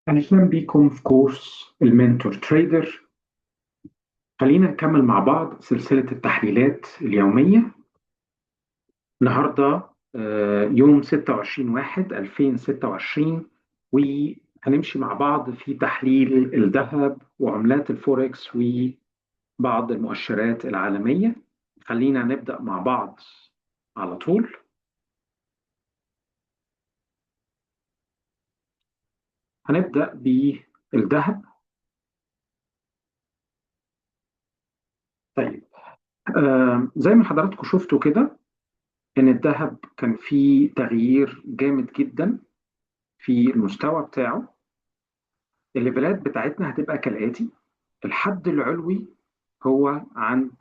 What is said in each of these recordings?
أهلا بيكم في كورس المنتور تريدر. خلينا نكمل مع بعض سلسلة التحليلات اليومية. النهاردة يوم 26/1/2026، وهنمشي مع بعض في تحليل الذهب وعملات الفوركس وبعض المؤشرات العالمية. خلينا نبدأ مع بعض على طول. هنبدأ بالذهب. طيب، زي ما حضراتكم شفتوا كده إن الذهب كان فيه تغيير جامد جدا في المستوى بتاعه. الليفلات بتاعتنا هتبقى كالآتي: الحد العلوي هو عند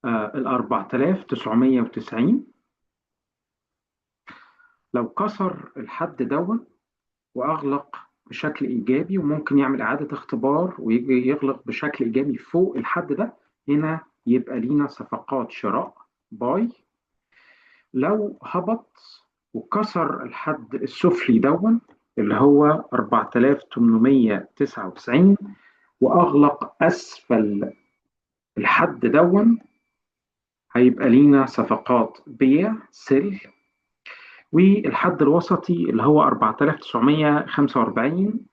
ال 4990. لو كسر الحد دون وأغلق بشكل إيجابي، وممكن يعمل إعادة اختبار ويجي يغلق بشكل إيجابي فوق الحد ده، هنا يبقى لينا صفقات شراء باي. لو هبط وكسر الحد السفلي دون اللي هو 4899 وأغلق أسفل الحد دون، هيبقى لينا صفقات بيع سيل. والحد الوسطي اللي هو 4945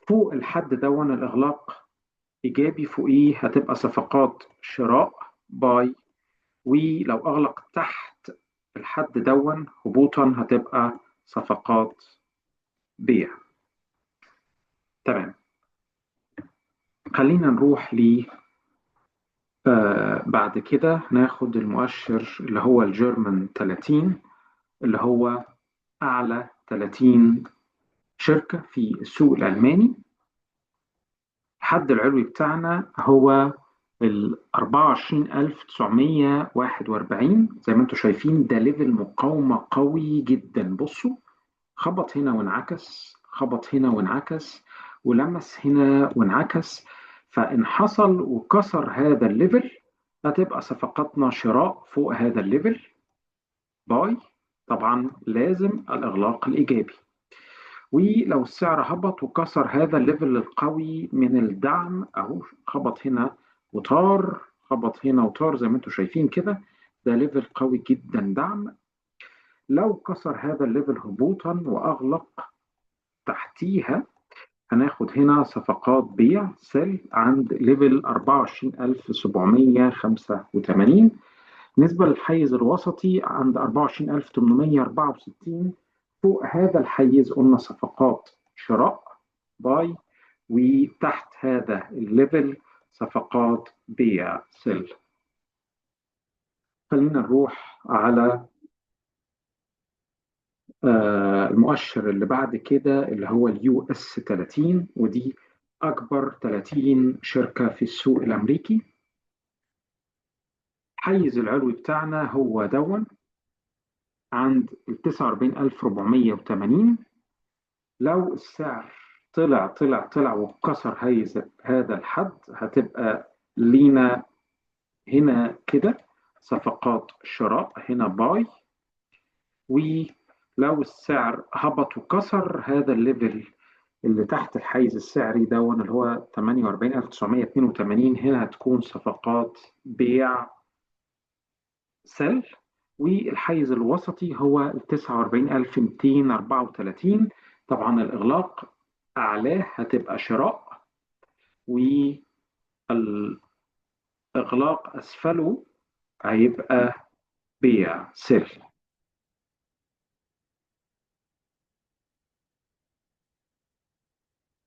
فوق الحد دون الإغلاق إيجابي، فوقيه هتبقى صفقات شراء باي. ولو أغلق تحت الحد دون هبوطا هتبقى صفقات بيع. تمام. خلينا نروح ل بعد كده ناخد المؤشر اللي هو الجيرمان 30، اللي هو أعلى 30 شركة في السوق الألماني. الحد العلوي بتاعنا هو ال 24941. زي ما انتم شايفين ده ليفل مقاومة قوي جدا. بصوا، خبط هنا وانعكس، خبط هنا وانعكس، ولمس هنا وانعكس. فإن حصل وكسر هذا الليفل هتبقى صفقاتنا شراء فوق هذا الليفل باي. طبعا لازم الإغلاق الإيجابي. ولو السعر هبط وكسر هذا الليفل القوي من الدعم، اهو خبط هنا وطار، خبط هنا وطار زي ما انتم شايفين كده، ده ليفل قوي جدا دعم. لو كسر هذا الليفل هبوطا واغلق تحتيها، هناخد هنا صفقات بيع سيل عند ليفل 24785. بالنسبة للحيز الوسطي عند 24864. فوق هذا الحيز قلنا صفقات شراء باي، وتحت هذا الليفل صفقات بيع سيل. خلينا نروح على المؤشر اللي بعد كده اللي هو اليو اس 30، ودي أكبر 30 شركة في السوق الأمريكي. الحيز العلوي بتاعنا هو دون عند ال 49480. لو السعر طلع وكسر هذا الحد، هتبقى لينا هنا كده صفقات شراء هنا باي. ولو السعر هبط وكسر هذا الليفل اللي تحت الحيز السعري دون اللي هو 48982، هنا هتكون صفقات بيع سل. والحيز الوسطي هو ال 49234. طبعا الإغلاق أعلاه هتبقى شراء، والإغلاق أسفله هيبقى بيع سل.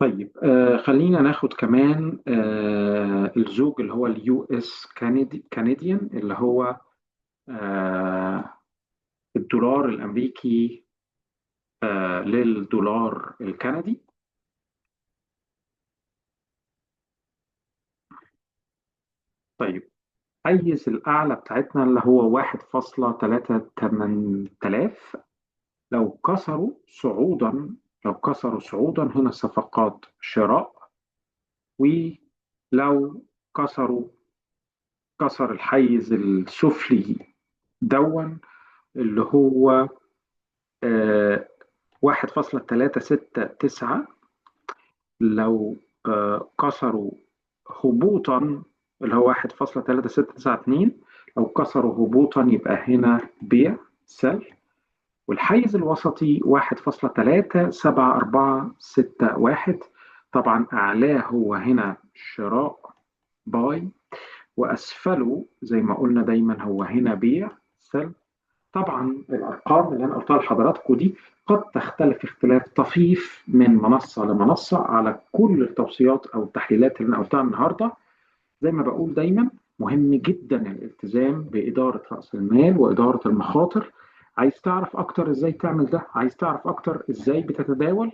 طيب، خلينا ناخد كمان الزوج اللي هو اليو اس كنديان، اللي هو آه الدولار الأمريكي للدولار الكندي. طيب، حيز الأعلى بتاعتنا اللي هو 1.38 لو كسروا صعودا، لو كسروا صعودا هنا صفقات شراء. ولو كسروا كسر الحيز السفلي دون اللي هو 1.369 لو كسروا هبوطا، اللي هو 1.3692، لو كسروا هبوطا يبقى هنا بيع سل. والحيز الوسطي 1.37461، طبعا أعلاه هو هنا شراء باي، وأسفله زي ما قلنا دايما هو هنا بيع سل. طبعا الارقام اللي انا قلتها لحضراتكم دي قد تختلف اختلاف طفيف من منصه لمنصه على كل التوصيات او التحليلات اللي انا قلتها النهارده. زي ما بقول دايما، مهم جدا الالتزام باداره راس المال واداره المخاطر. عايز تعرف اكتر ازاي تعمل ده، عايز تعرف اكتر ازاي بتتداول،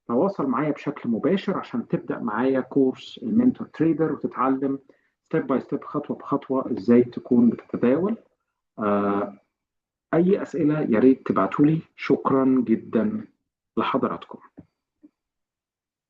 تواصل معايا بشكل مباشر عشان تبدا معايا كورس المنتور تريدر وتتعلم ستيب باي ستيب، خطوه بخطوه، ازاي تكون بتتداول. آه، أي أسئلة يا ريت تبعتولي. شكرا جدا لحضراتكم.